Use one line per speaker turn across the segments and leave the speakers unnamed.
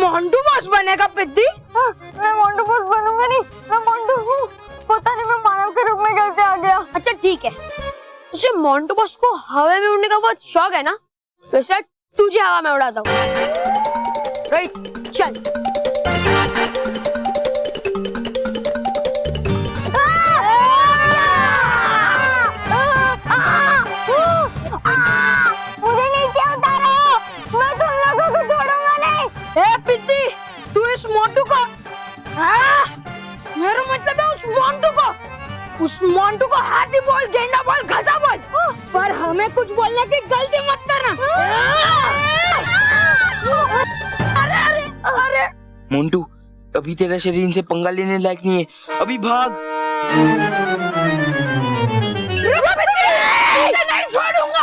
Montu boss बनेगा पिद्दी?
मैं Montu boss बनूंगा नहीं, मैं मोंटू हूँ। पता नहीं मैं मानव के रूप में कैसे आ गया।
अच्छा ठीक है, उसे मोंटू बॉस को हवा में उड़ने का बहुत शौक है ना, वैसे तुझे हवा में उड़ाता हूँ। राइट, चल।
मुझे नीचे उतारो, मैं तुम लोगों को छोड़ूंगा नहीं।
ए पिद्दी, तू इस मोंटू को, मेरा मतलब है उस मोंटू को हाथी बोल, गेंडा बोल, गधा बोल, पर हमें कुछ बोलने की गलती मत करना। अरे अरे अरे
मोंटू, अभी तेरा शरीर इनसे पंगा लेने लायक नहीं है, अभी भाग।
नहीं छोड़ूंगा।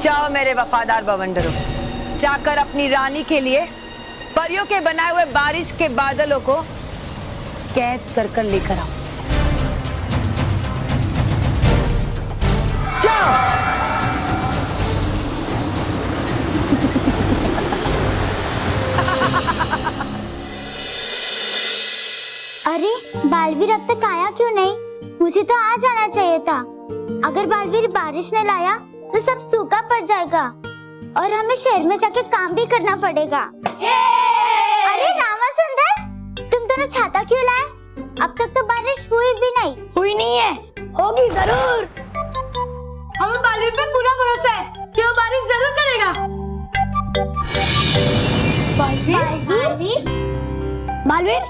जाओ मेरे वफादार बवंडरों, जाकर अपनी रानी के लिए परियों के बनाए हुए बारिश के बादलों को कैद कर कर लेकर आओ। जाओ।
अरे बालवीर अब तक आया क्यों नहीं? उसे तो आ जाना चाहिए था। अगर बालवीर बारिश ने लाया तो सब सूखा पड़ जाएगा और हमें शहर में जाके काम भी करना पड़ेगा। अरे रामासुंदर, तुम दोनों छाता क्यों लाए? अब तक तो बारिश हुई भी नहीं।
हुई नहीं है, होगी जरूर। हमें बालवीर पे पूरा भरोसा है कि वो बारिश जरूर करेगा। बालवीर,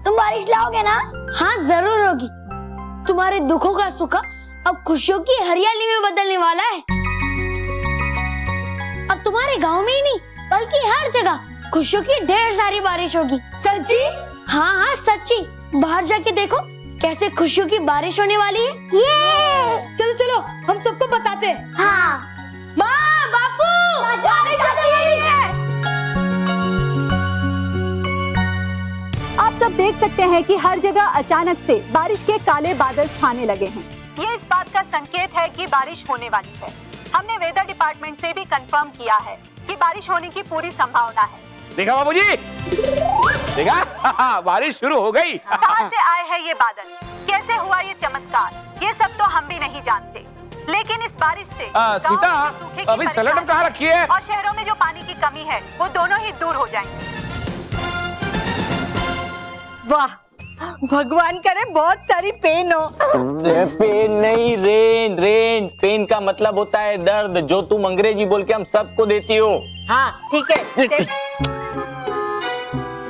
तुम बारिश लाओगे ना? हाँ जरूर होगी। तुम्हारे दुखों का सुखा अब खुशियों की हरियाली में बदलने वाला है। अब तुम्हारे गांव में ही नहीं बल्कि हर जगह खुशियों की ढेर सारी बारिश होगी। सच्ची? हाँ हाँ सच्ची। बाहर जाके देखो कैसे खुशियों की बारिश होने वाली है।
ये
चलो चलो हम सबको बताते हैं।
हाँ।
माँ, बापू, बारिश होने वाली है।
आप सब देख सकते हैं कि हर जगह अचानक से बारिश के काले बादल छाने लगे हैं। ये इस बात का संकेत है कि बारिश होने वाली है। हमने वेदर डिपार्टमेंट से भी कंफर्म किया है कि बारिश होने की पूरी संभावना है।
देखा बाबूजी, देखा बारिश शुरू हो गई।
कहां से आए हैं ये बादल, कैसे हुआ ये चमत्कार, ये सब तो हम भी नहीं जानते। लेकिन इस बारिश से
स्मिता, अभी सिलेंडर कहाँ रखी है?
और शहरों में जो पानी की कमी है वो दोनों ही दूर हो जाएंगे।
वाह, भगवान करे बहुत सारी पेन हो।
पेन नहीं, रेन। रेन पेन का मतलब होता है दर्द, जो तुम अंग्रेजी बोल के हम सबको देती हो।
हाँ ठीक है।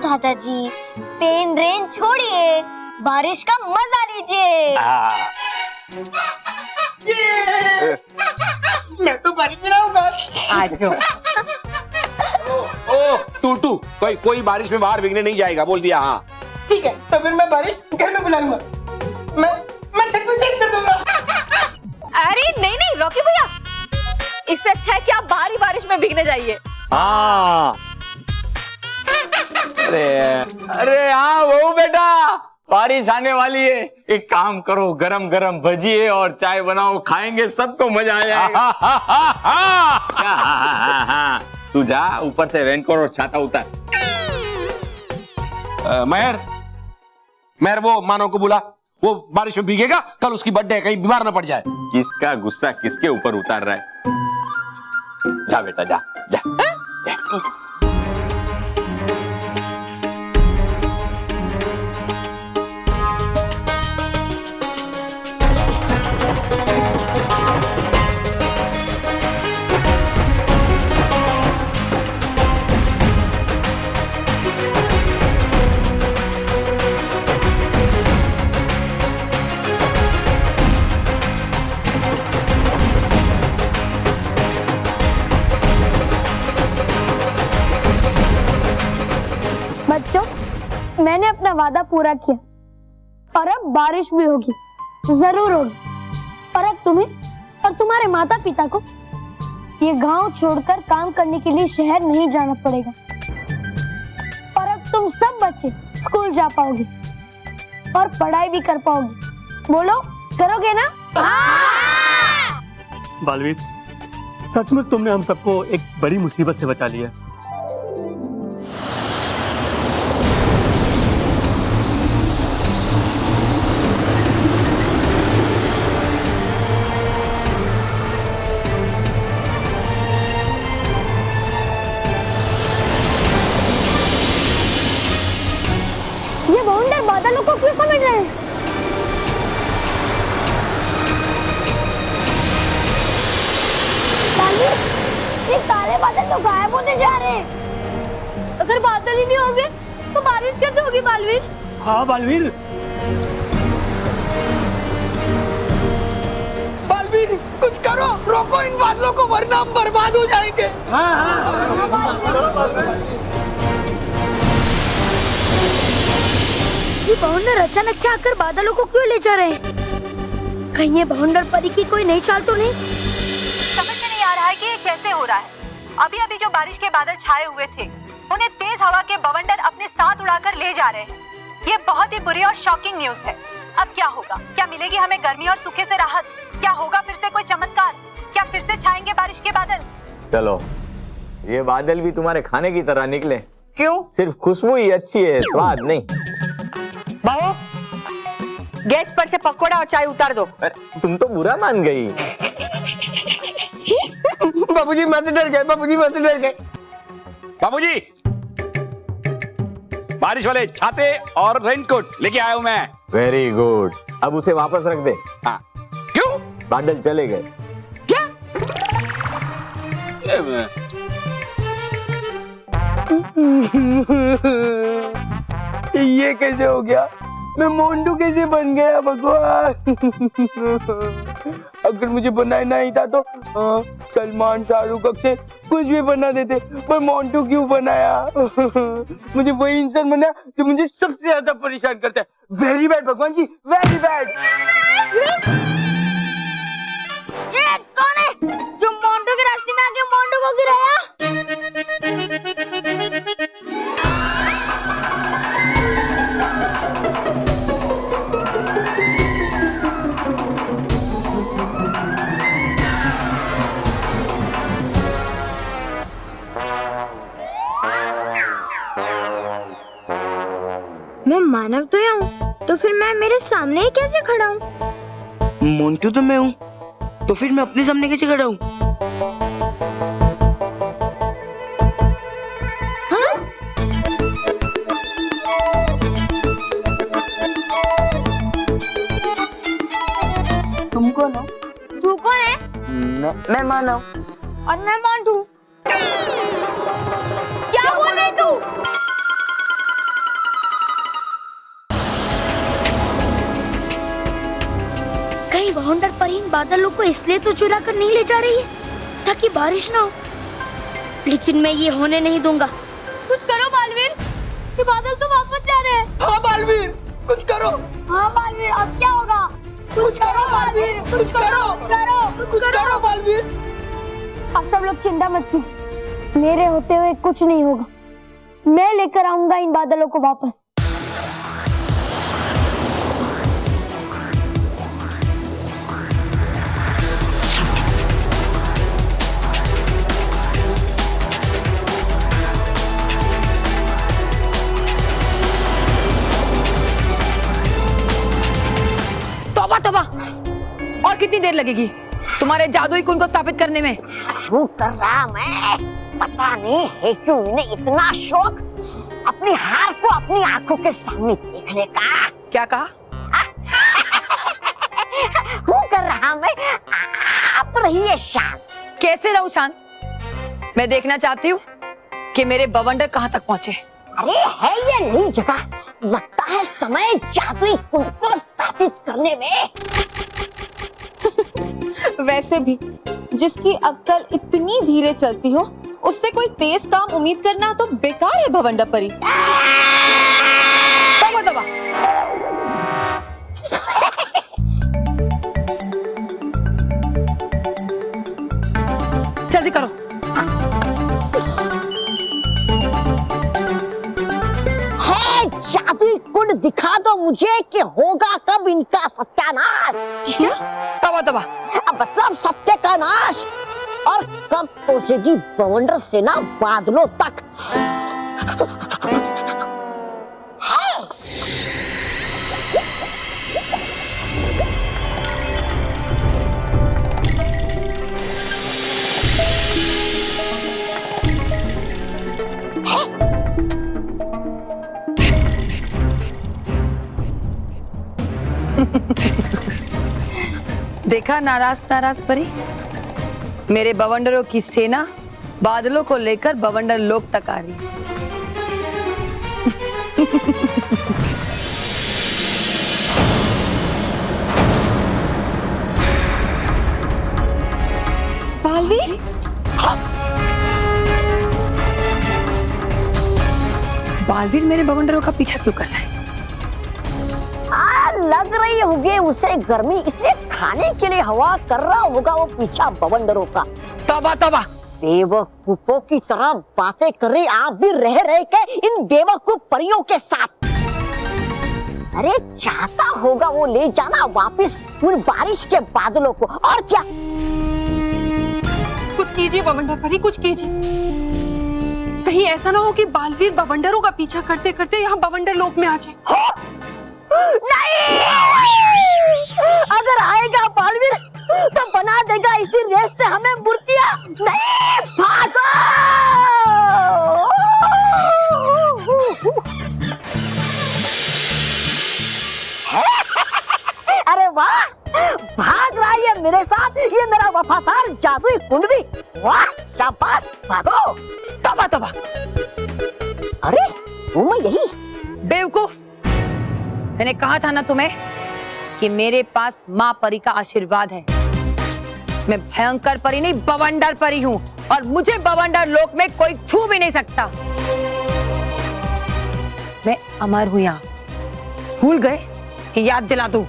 दादाजी, पेन रेन छोड़िए, बारिश का मजा लीजिए।
मैं तो बारिश में रहूंगा।
आज जो
ओ टूटू, कोई बारिश में बाहर भीगने नहीं जाएगा, बोल दिया। हाँ
ठीक है, तो फिर मैं बारिश घर में बुला लूंगा। मैं छत पे टेक कर दूंगा।
अरे नहीं नहीं रॉकी भैया, इससे अच्छा है कि आप बाहरी बारिश में भीगने जाइए।
हाँ, अरे हाँ वो बेटा, बारिश आने वाली है। एक काम करो, गरम गरम भजिए और चाय बनाओ, खाएंगे, सबको मजा आ जाएगा। तू जा, ऊपर से रेनकोट और छाता उतार।
महर वो मानव को बुला, वो बारिश में भीगेगा, कल उसकी बर्थडे है, कहीं बीमार ना पड़ जाए।
किसका गुस्सा किसके ऊपर उतार रहा है? जा बेटा जा जा, जा।
बच्चों, मैंने अपना वादा पूरा किया और अब बारिश भी होगी, जरूर होगी। और अब तुम्हें और तुम्हारे माता पिता को ये गांव छोड़कर काम करने के लिए शहर नहीं जाना पड़ेगा। और अब तुम सब बच्चे स्कूल जा पाओगे और पढ़ाई भी कर पाओगे। बोलो, करोगे ना?
बालवीर, सचमुच तुमने हम सबको एक बड़ी मुसीबत से बचा लिया।
ये बाउंडर बादलों को क्यों समझ रहे हैं? ये काले बादल तो गायब होते जा रहे हैं। अगर बादल ही नहीं होंगे तो बारिश कैसे होगी बालवीर?
हाँ बालवीर,
बालवीर कुछ करो, रोको इन बादलों को वरना हम बर्बाद हो जाएंगे।
ये बाउंडर अचानक से आकर बादलों को क्यों ले जा रहे हैं? कहीं ये बाउंडर परी की कोई नई चाल तो नहीं?
समझ में नहीं आ रहा है कि ये कैसे हो रहा है। अभी अभी जो बारिश के बादल छाए हुए थे, उन्हें तेज हवा के बवंडर अपने साथ उड़ाकर ले जा रहे हैं। ये बहुत ही बुरी और शॉकिंग न्यूज है। अब क्या होगा? क्या मिलेगी हमें गर्मी और सूखे से राहत? क्या होगा फिर से कोई चमत्कार? क्या फिर से छाएंगे बारिश के बादल?
चलो, ये बादल भी तुम्हारे खाने की तरह निकले।
क्यों?
सिर्फ खुशबू ही अच्छी है, स्वाद नहीं।
बहू, गैस पर से पकौड़ा और चाय उतार दो।
अरे, तुम तो बुरा मान गई।
बाबूजी मैं से डर गए, बाबूजी मैं से डर गए।
बाबूजी, बारिश वाले छाते और रेनकोट लेके आया हूं मैं।
Very good. अब उसे वापस रख दे।
हाँ। क्यों?
बादल चले गए।
क्या?
ये कैसे हो गया? मैं मोंटू कैसे बन गया भगवान? अगर मुझे बनाना ही था तो सलमान, शाहरुख, अक्षय कुछ भी बना देते, पर मोंटू क्यों बनाया? मुझे वही इंसान बना जो मुझे सबसे ज्यादा परेशान करता है। वेरी बैड भगवान जी, वेरी बैड।
ये कौन है जो मोंटू के रास्ते में आके मोंटू को गिराया? मैं मानव तो यहाँ हूँ, तो फिर मैं मेरे सामने ही कैसे खड़ा हूँ?
मोंटू तो मैं हूँ, तो फिर मैं अपने सामने कैसे खड़ा हूँ? तुम कौन हो?
तू कौन है?
मैं मानव।
और मैं मोंटू। क्या बोल रही तू? कहीं बाउंडर पर इन बादलों को इसलिए तो चुरा कर नहीं ले जा रही है ताकि बारिश ना हो, लेकिन मैं ये होने नहीं दूंगा। कुछ करो बालवीर, ये बादल तो वापस जा रहे हैं।
हाँ बालवीर, कुछ करो।
हाँ बालवीर, अब क्या होगा?
कुछ करो बालवीर, कुछ करो, कुछ करो बालवीर।
आप सब लोग चिंता मत कीजिए, मेरे होते हुए कुछ नहीं होगा। मैं लेकर आऊंगा इन बादलों को वापस।
तौबा तौबा, और कितनी देर लगेगी तुम्हारे जादुई कुंड को स्थापित करने में?
वो कर रहा मैं, पता नहीं है क्यों इन्हें इतना शौक अपनी हार को अपनी आंखों के सामने देखने का।
क्या कहा?
वो कर रहा मैं, आप रहिए शांत।
कैसे रहूं शांत? मैं देखना चाहती हूँ कि मेरे बवंडर कहाँ तक पहुँचे।
अरे है ये नई जगह, लगता है समय जादुई कुंड को स्थापित करने में।
वैसे भी जिसकी अक्ल इतनी धीरे चलती हो
उससे कोई तेज काम उम्मीद करना तो बेकार है भवंडर परी। तोबा तोबा। जल्दी करो।
जादुई कुंड दिखा दो मुझे कि होगा कब इनका सत्यानाश।
क्या? तोबा तोबा।
अब मतलब सत्य का नाश, और कब पहुंचेगी बवंडर सेना बादलों तक।
देखा नाराज नाराज परी, मेरे बवंडरों की सेना बादलों को लेकर बवंडर लोक तक आ रही है। बालवीर, बालवीर मेरे बवंडरों का पीछा क्यों कर रहा है?
लग रही होगी उसे गर्मी, इसलिए खाने के लिए हवा कर रहा होगा वो पीछा बवंडरों का।
तौबा तौबा।
बेवकूफों की तरह बातें कर रही आप भी रह के इन बेवकूफ परियों के साथ। अरे चाहता होगा वो ले जाना वापिस उन बारिश के बादलों को, और क्या।
कुछ कीजिए बवंडर परी, कुछ कीजिए। कहीं ऐसा ना हो कि बालवीर बवंडरों का पीछा करते करते यहाँ बवंडर लोक में आ जाए।
नहीं, अगर आएगा बालवीर तो बना देगा इसी रेस से हमें मूर्तियां। नहीं, भागो। अरे वाह, भाग रहा है मेरे साथ ये मेरा वफादार जादुई कुंड भी। वाह, शाबाश, भागो।
तौबा तौबा।
अरे वो मैं यही।
बेवकूफ, मैंने कहा था ना तुम्हें कि मेरे पास माँ परी का आशीर्वाद है। मैं भयंकर परी नहीं, बवंडर परी हूँ, और मुझे बवंडर लोक में कोई छू भी नहीं सकता। मैं अमर हूँ यहाँ, भूल गए कि याद दिला दूं।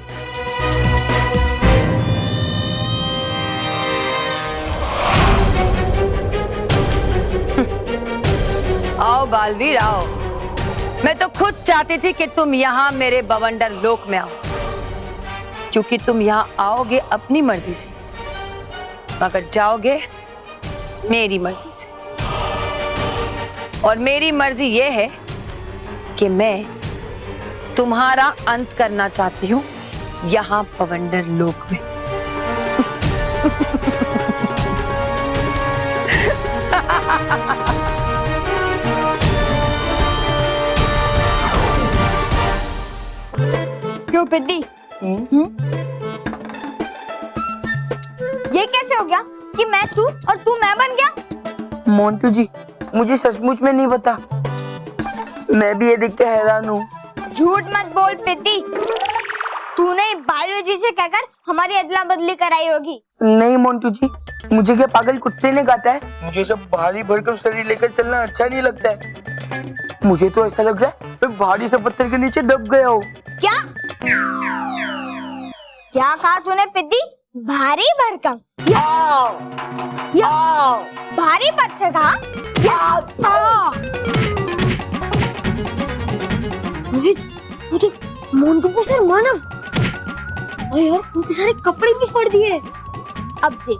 आओ बालवीर आओ, मैं तो खुद चाहती थी कि तुम यहाँ मेरे बवंडर लोक में आओ, क्योंकि तुम यहाँ आओगे अपनी मर्जी से, मगर जाओगे मेरी मर्जी से। और मेरी मर्जी ये है कि मैं तुम्हारा अंत करना चाहती हूँ यहाँ बवंडर लोक में।
क्यों पिद्दी? ये कैसे हो गया कि मैं तू और तू मैं बन गया?
मोंटू जी, मुझे सचमुच में नहीं पता। मैं भी ये देख के हैरान हूँ।
झूठ मत बोल पिद्दी, तूने बालवीर जी से कहकर हमारी अदला बदली कराई होगी।
नहीं मोंटू जी, मुझे क्या पागल कुत्ते ने काटा है? मुझे सब भारी भरकम शरीर लेकर चलना अच्छा नहीं लगता है। मुझे तो ऐसा लग रहा है मैं भारी से पत्थर के नीचे दब गया हूँ।
क्या क्या कहा तूने पिद्दी? भारी भरकम या भारी पत्थर कहा? मोंटू को सर मानव, और यार उनके सारे कपड़े भी फाड़ दिए। अब देख।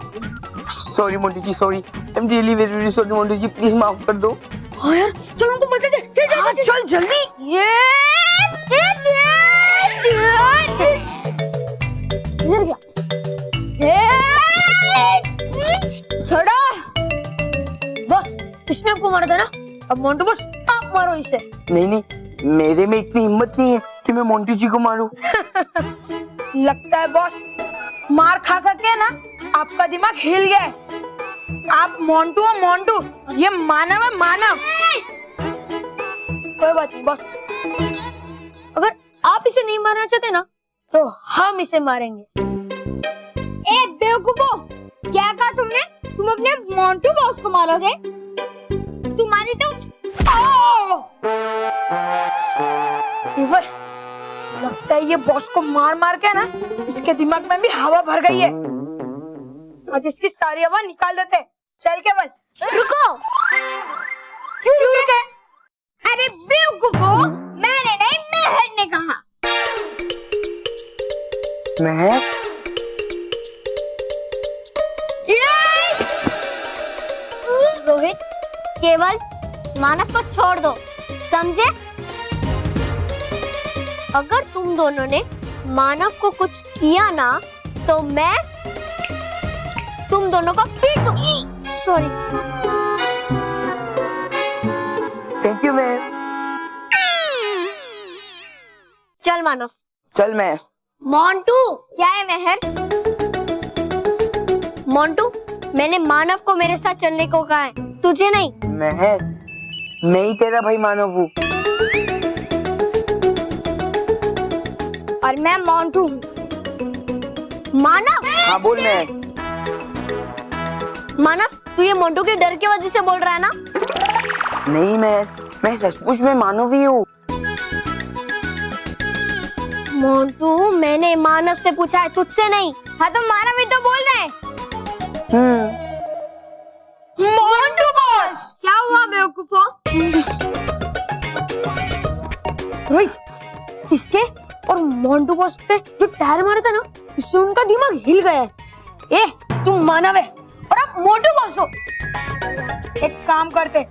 Sorry Montu ji, sorry. I am really very very sorry Montu ji, please माफ कर दो।
हाँ यार, चल उनको मजा दे। चल जल्दी। ये इधर क्या? छोड़ो। बस इसने आपको मारा था ना, अब मोंटू बस आप मारो इसे।
नहीं, मेरे में इतनी हिम्मत नहीं है कि मैं मोंटू जी को मारूं।
लगता है बॉस, मार खा के ना आपका दिमाग हिल गया है। आप मोंटू हो मोंटू, ये मानव है मानव।
कोई बात नहीं बॉस, अगर आप इसे नहीं मारना चाहते ना तो हम इसे मारेंगे। ए बेवकूफो, क्या कहा तुमने? तुम अपने मोंटू बॉस को मारोगे?
तुम्हारी तो
केवल लगता है ये बॉस को मार मार के ना इसके दिमाग में भी हवा भर गई है। आज इसकी सारी हवा निकाल देते हैं। चल केवल।
रुको।
क्यों रुके?
अरे बेवकूफो, मैंने नहीं मेहर ने कहा।
मैं
रोहित, केवल, मानव को छोड़ दो, समझे? अगर तुम दोनों ने मानव को कुछ किया ना तो मैं तुम दोनों को पीट दूंगी। सॉरी।
Thank you ma'am.
चल मानव।
चल मैं।
मोंटू। क्या है मेहर? मोंटू, मैंने मानव को मेरे साथ चलने को कहा है, तुझे नहीं।
महर, मैं ही तेरा भाई मानव हूँ।
और मैं मोंटू हूँ। मानव।
हाँ बोल मैं।
मानव, तू ये मोंटू के डर की वजह से बोल रहा है ना?
नहीं मैं सचमुच में मानव ही हूँ।
मोंटू, मैंने मानव से पूछा है, तुझसे नहीं। हाँ तो मानव ही तो बोल रहे हैं।
मोंटू बॉस।
क्या हुआ बेवकूफो?
रोहित, इसके और मोंटू बॉस पे जो टायर मारे थे ना, इससे उनका दिमाग हिल गया है। ए, तुम मानव है और आप मोंटू बॉस हो। एक काम करते,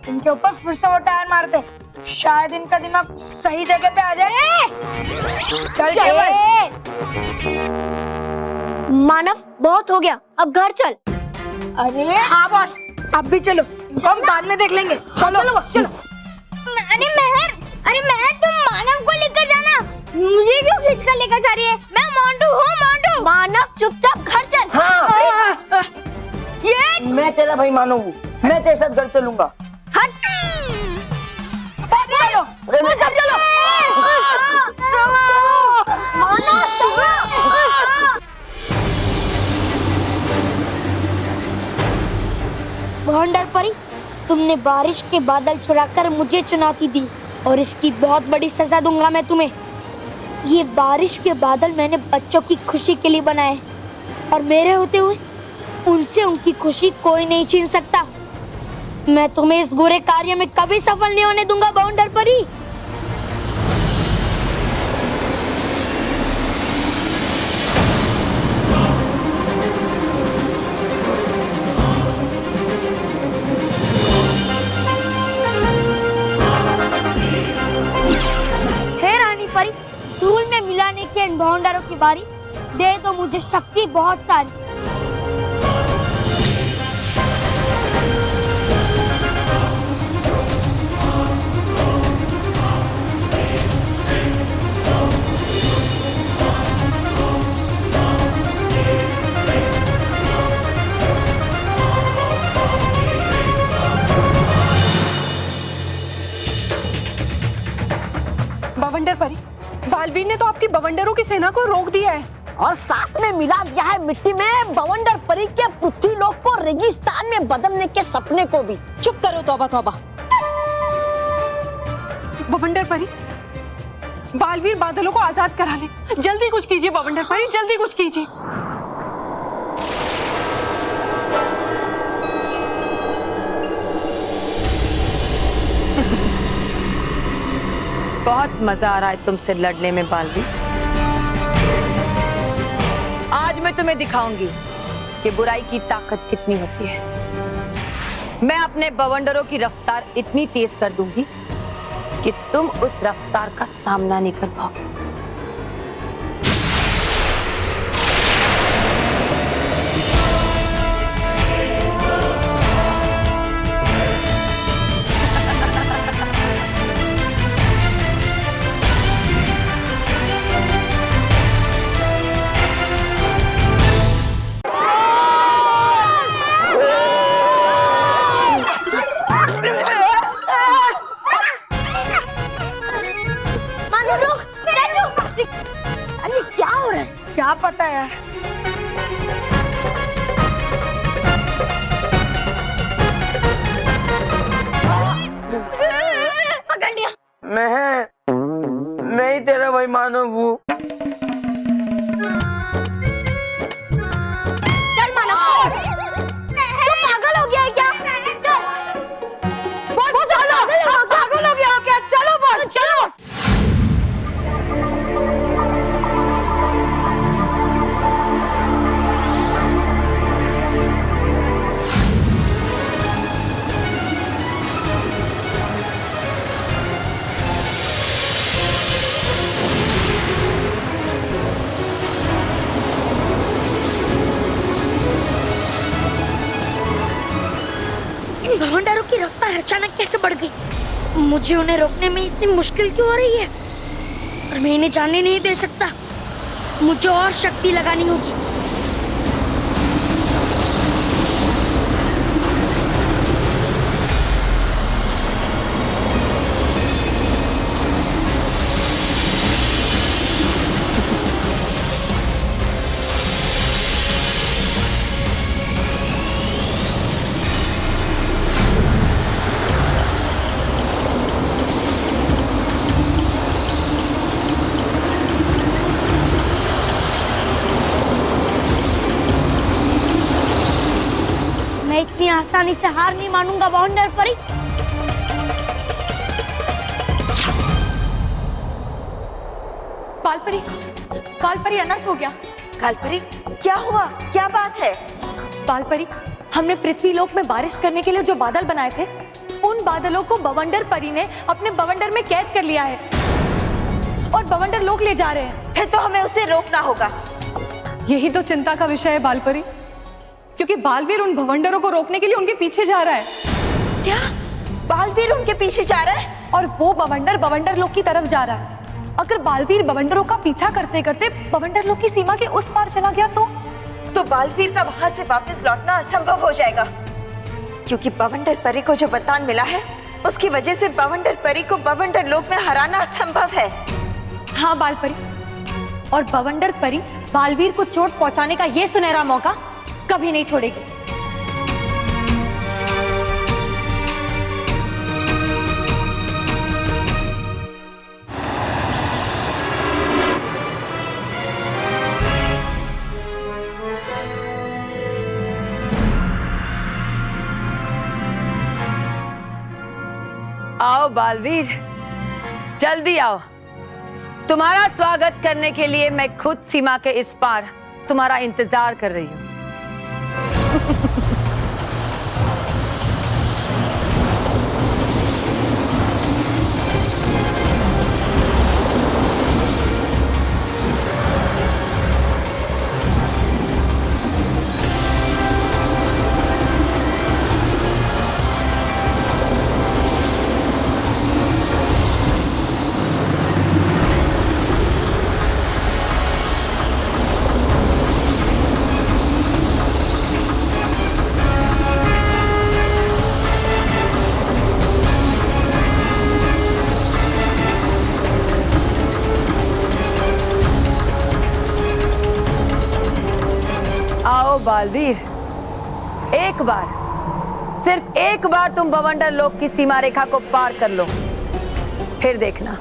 इनके ऊपर फिर से वो टायर मारते, शायद इनका दिमाग सही जगह पे आ जाए। चल केवल।
मानव, बहुत हो गया, अब घर चल।
अरे हाँ बॉस, अब भी चलो, हम बाद में देख लेंगे। चलो बॉस, चलो।
अरे महर तुम मानव को लेकर जाना, मुझे क्यों खींच कर लेकर जा रही है? मैं मोंटू हूँ, मोंटू।
मानव, चुपचाप घर चल।
हाँ।
ये
मैं तेरा भाई मानव हूँ, मैं तेरे साथ घर चलूंगा।
हट।
चलो,
अरे
सब चलो।
बवंडर परी, तुमने बारिश के बादल चुराकर मुझे चुनौती दी और इसकी बहुत बड़ी सजा दूंगा मैं तुम्हें। ये बारिश के बादल मैंने बच्चों की खुशी के लिए बनाए और मेरे होते हुए उनसे उनकी खुशी कोई नहीं छीन सकता। मैं तुम्हें इस बुरे कार्य में कभी सफल नहीं होने दूंगा बवंडर परी। धूल में मिलाने के इन बवंडरों की बारी, दे तो मुझे शक्ति बहुत सारी।
बवंडर परी, बालवीर ने तो आपकी बवंडरों की सेना को रोक दिया है
और साथ में मिला दिया है मिट्टी में बवंडर परी के पृथ्वीलोक को रेगिस्तान में बदलने के सपने को भी।
चुप करो, तौबा तौबा।
बवंडर परी, बालवीर बादलों को आजाद करा ले। जल्दी कुछ कीजिए बवंडर परी, जल्दी कुछ कीजिए।
बहुत मजा आ रहा है तुमसे लड़ने में बालवीर। आज मैं तुम्हें दिखाऊंगी कि बुराई की ताकत कितनी होती है। मैं अपने बवंडरों की रफ्तार इतनी तेज कर दूंगी कि तुम उस रफ्तार का सामना नहीं कर पाओगे।
क्या पता यार। पकड़ लिया।
मैं ही तेरा भाई मानव हूँ।
चल मानव, तू पागल हो गया है क्या? चल बॉस, चलो। पागल हो गया हो क्या? चलो बॉस, चलो।
भवंडरों की रफ्तार अचानक कैसे बढ़ गई? मुझे उन्हें रोकने में इतनी मुश्किल क्यों हो रही है? और मैं इन्हें जाने नहीं दे सकता। मुझे और शक्ति लगानी होगी। मैं इतनी आसानी से हार नहीं मानूंगा बाउंडर परी।
कालपरी अनर्थ हो गया। कालपरी क्या हुआ? क्या बात है?
बालपरी, हमने पृथ्वी लोक में बारिश करने के लिए जो बादल बनाए थे, उन बादलों को बवंडर परी ने अपने बवंडर में कैद कर लिया है और बवंडर लोक ले जा रहे हैं।
फिर तो हमें उसे रोकना होगा।
यही तो चिंता का विषय है बालपरी, क्योंकि बालवीर उन भवंडरों को रोकने के लिए उनके पीछे जा रहा है।
क्या? बालवीर उनके पीछे जा रहा है?
और वो बवंडर लोक की तरफ जा रहा है। अगर बालवीर बवंडरों का पीछा करते करते बवंडर लोक की सीमा के उस पार चला गया तो
बालवीर का वहां से वापस लौटना असंभव हो जाएगा, क्योंकि बवंडर परी को जो वरदान मिला है उसकी वजह से बवंडर परी को बवंडर लोक में हराना असंभव है।
हाँ बालपरी, और बवंडर परी बालवीर को चोट पहुंचाने का ये सुनहरा मौका कभी नहीं छोड़ेगी।
आओ बालवीर, जल्दी आओ। तुम्हारा स्वागत करने के लिए मैं खुद सीमा के इस पार तुम्हारा इंतजार कर रही हूँ। आओ बालवीर, एक बार, सिर्फ एक बार तुम बवंडर लोक की सीमा रेखा को पार कर लो, फिर देखना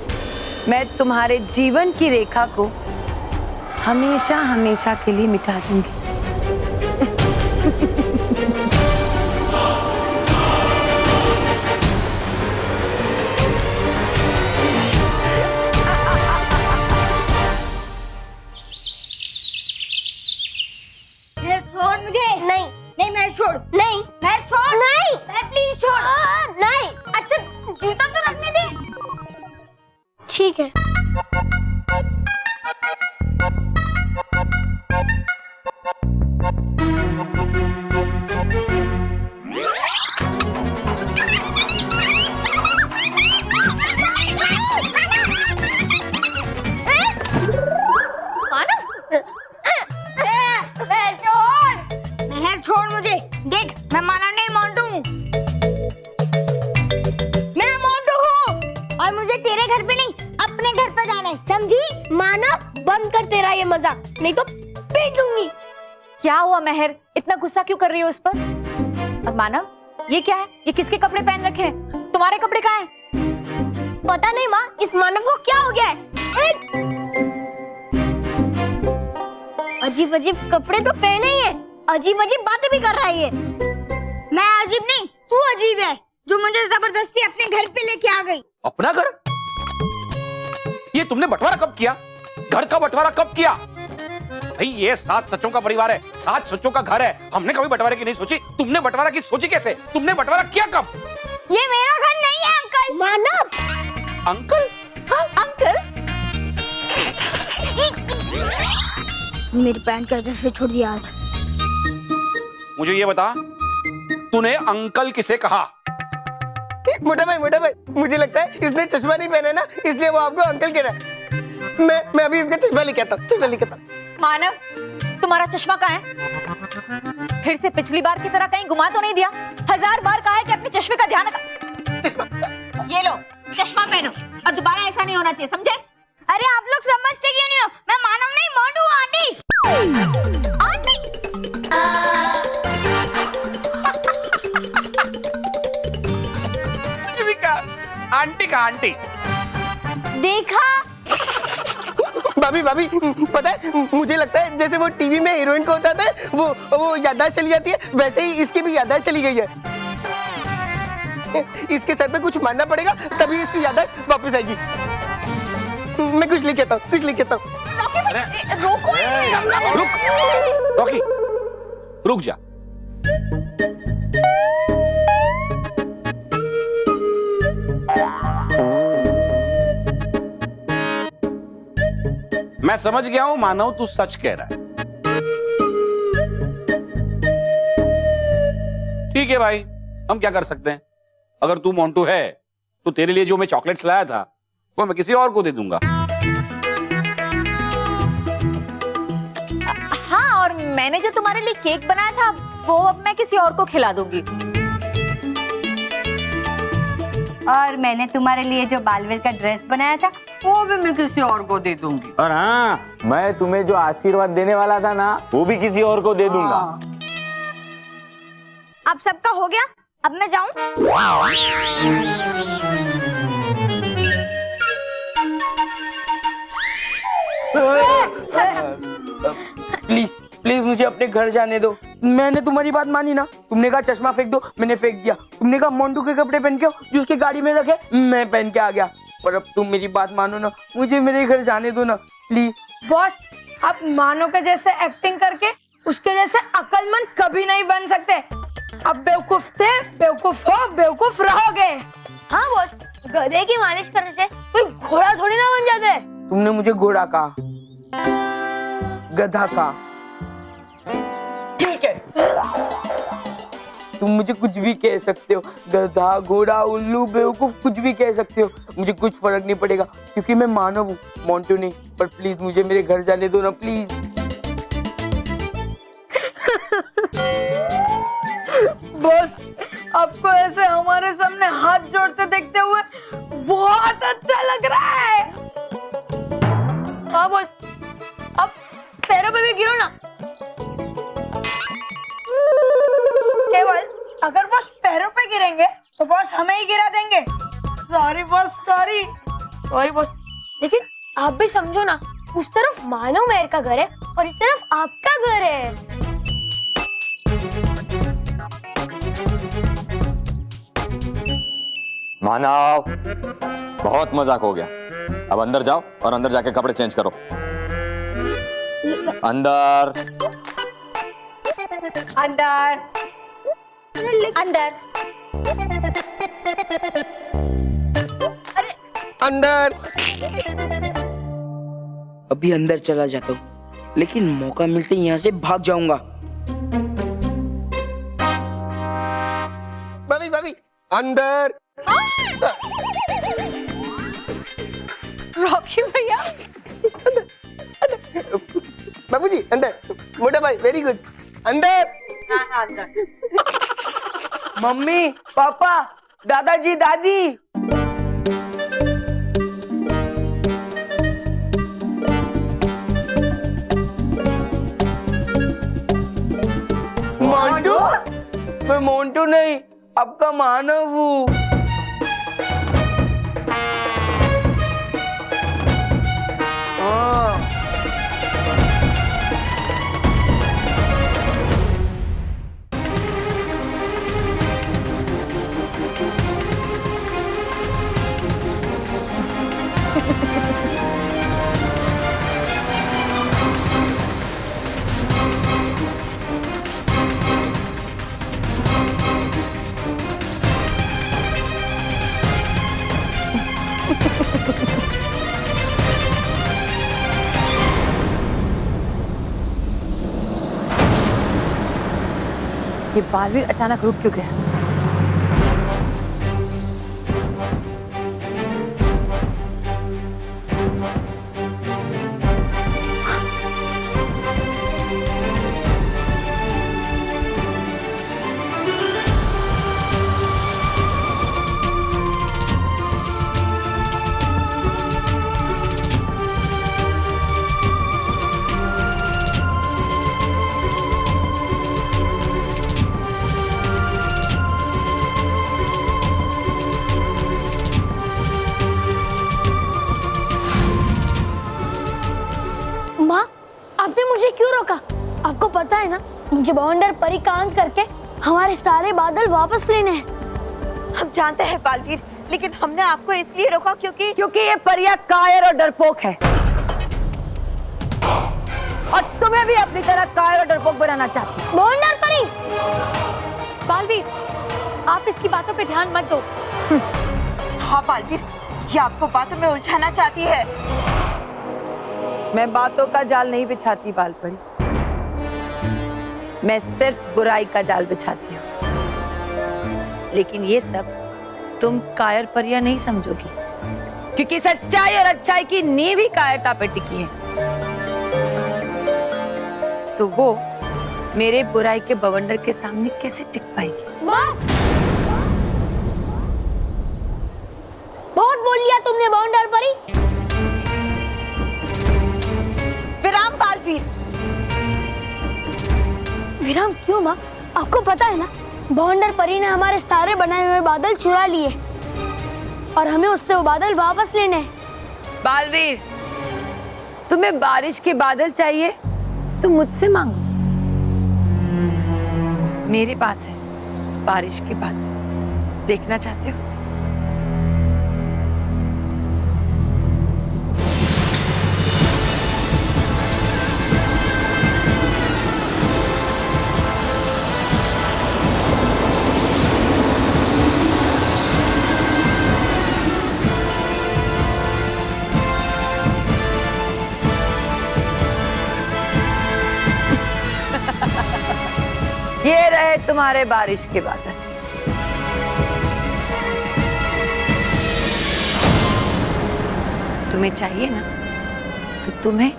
मैं तुम्हारे जीवन की रेखा को हमेशा हमेशा के लिए मिटा दूंगी।
छोड़ मुझे। नहीं नहीं, मैं छोड़। नहीं मैं छोड़। नहीं मैं, प्लीज छोड़। नहीं। अच्छा जूता तो रखने दे। ठीक है। छोड़ मुझे। देख मैं मानव नहीं, मोंटू हूँ। मैं मोंटू हूँ और मुझे तेरे घर पे नहीं अपने घर पर जाना है, समझी? मानव बंद कर तेरा ये मजाक, नहीं तो पीट लूंगी।
क्या हुआ मेहर, इतना गुस्सा क्यों कर रही हो उस पर? अब मानव, ये क्या है? ये किसके कपड़े पहन रखे हैं? तुम्हारे कपड़े कहाँ हैं?
पता नहीं माँ, इस मानव को क्या हो गया है? अजीब अजीब कपड़े तो पहने ही है, अजीब अजीब बातें भी कर रहा है ये। मैं अजीब नहीं, तू अजीब है जो मुझे जबरदस्ती अपने घर पे लेके आ गई।
अपना घर? ये तुमने बंटवारा कब किया? घर का बंटवारा कब किया? भाई ये 7 सच्चों का परिवार है, 7 सच्चों का घर है। हमने कभी बंटवारे की नहीं सोची। तुमने बंटवारा की सोची कैसे? तुमने बंटवारा किया कब?
ये मेरा घर नहीं है अंकल। मानव।
अंकल?
हाँ? अंकल? मेरी पैंट की वजह से छोड़ दिया आज।
मुझे ये बता, तूने अंकल किसे कहा?
मोटा भाई, मुझे लगता है इसने चश्मा नहीं पहना ना, इसलिए वो आपको अंकल कह रहा है। मैं अभी इसका चश्मा लेके आता हूँ।
मानव, तुम्हारा चश्मा कहाँ है? फिर से पिछली बार की तरह कहीं गुमा तो नहीं दिया? 1000 बार कहा है कि अपने चश्मे का ध्यान रखा। ये लो, चश्मा पहनो और दोबारा ऐसा नहीं होना चाहिए, समझे?
अरे आप लोग समझते क्यों नहीं हो? मैं मानव नहीं, मोटू आंटी। आंटी।
आंटी का आंटी
देखा?
भाभी पता है, मुझे लगता है जैसे वो टीवी में हीरोइन को होता है वो याददाश्त चली जाती है, वैसे ही इसकी भी याददाश्त चली गई है। इसके सर पे कुछ मारना पड़ेगा तभी इसकी याददाश्त वापस आएगी। मैं कुछ लिख आता हूँ।
रोको
रॉकी, रुक जा। मैं समझ गया हूं मानव, तू सच कह रहा है। ठीक है भाई, हम क्या कर सकते हैं? अगर तू मोंटू है तो तेरे लिए जो मैं चॉकलेट्स लाया था वो मैं किसी और को दे दूंगा।
हाँ, और मैंने जो तुम्हारे लिए केक बनाया था वो अब मैं किसी और को खिला दूंगी।
और मैंने तुम्हारे लिए जो बालवीर का ड्रेस बनाया था वो भी मैं किसी और को दे दूंगी।
और हाँ, मैं तुम्हें जो आशीर्वाद देने वाला था ना, वो भी किसी और को दे दूंगा।
अब सबका हो गया, अब मैं जाऊं?
प्लीज मुझे अपने घर जाने दो। मैंने तुम्हारी बात मानी ना, तुमने कहा चश्मा फेंक दो, मैंने फेंक दिया। तुमने कहा मोंटू के कपड़े पहन के आओ, जो उसके गाड़ी में रखे, मैं पहन के आ गया। पर अब तुम मेरी बात मानो ना, मुझे मेरे घर जाने दो ना प्लीज।
बॉस, आप मानो के जैसे एक्टिंग करके उसके जैसे अक्लमंद कभी नहीं बन सकते। अब बेवकूफ थे, बेवकूफ हो, बेवकूफ रहोगे।
हाँ बॉस, गधे की मालिश करने से कोई घोड़ा थोड़ी ना बन जाता है।
तुमने मुझे घोड़ा कहा, गधा कहा, ठीक है। तुम मुझे कुछ भी कह सकते हो, गधा, घोड़ा, उल्लू, बेवकूफ, कुछ भी कह सकते हो, मुझे कुछ फर्क नहीं पड़ेगा क्योंकि मैं मानव हूँ, मोंटू नहीं। पर प्लीज मुझे मेरे घर जाने दो ना प्लीज।
बॉस, आपको ऐसे हमारे सामने हाथ जोड़ते देखते हुए बहुत अच्छा लग रहा है।
हाँ बॉस, अब पैरों पे भी गिरो ना।
केवल अगर बॉस पैरों पे गिरेंगे तो बॉस हमें ही गिरा देंगे। सॉरी बॉस, सॉरी
बॉस, लेकिन आप भी समझो ना, उस तरफ मानव मेहर का घर है और इस तरफ आपका घर है।
मानव, बहुत मजाक हो गया। अब अंदर जाओ और अंदर जाके कपड़े चेंज करो। अंदर
अंदर अंदर
अंदर। अभी अंदर चला जाता हूँ, लेकिन मौका मिलते ही यहाँ से भाग जाऊंगा। भाभी अंदर।
रॉकी भैया,
बाबूजी अंदर। मोटा भाई वेरी गुड, अंदर। मम्मी, पापा, दादाजी, दादी। मोंटू? मैं मोंटू नहीं, आपका मानव हूँ।
ये बालवीर अचानक रुक क्यों गया?
माँ, आपने मुझे क्यों रोका? आपको पता है ना, मुझे बवंडर परी का अंत करके हमारे सारे बादल वापस लेने हैं।
हम जानते हैं बालवीर, लेकिन हमने आपको इसलिए रोका क्योंकि
ये परिया कायर और डरपोक है और तुम्हें भी अपनी तरह कायर और डरपोक बनाना चाहती है।
बवंडर परी!
बालवीर, आप इसकी बातों पे ध्यान मत दो। हाँ बालवीर, ये आपको बातों में उलझाना चाहती है।
मैं बातों का जाल नहीं बिछाती बालपरी, मैं सिर्फ बुराई का जाल बिछाती हूँ। लेकिन ये सब तुम कायर परिया नहीं समझोगी, क्योंकि सच्चाई और अच्छाई की नींव ही कायरता पर टिकी है। तो वो मेरे बुराई के बवंडर के सामने कैसे टिक पाएगी?
बहुत बोल लिया तुमने बवंडर परी।
विराम बालवीर।
विराम क्यों माँ? आपको पता है ना, बवंडर परी ने हमारे सारे बनाए हुए बादल चुरा लिए और हमें उससे वो बादल वापस लेने हैं।
बालवीर, तुम्हें बारिश के बादल चाहिए तो मुझसे मांगो। मेरे पास है बारिश के बादल, देखना चाहते हो? ये रहे तुम्हारे बारिश के बादल। तुम्हें चाहिए ना, तो तुम्हें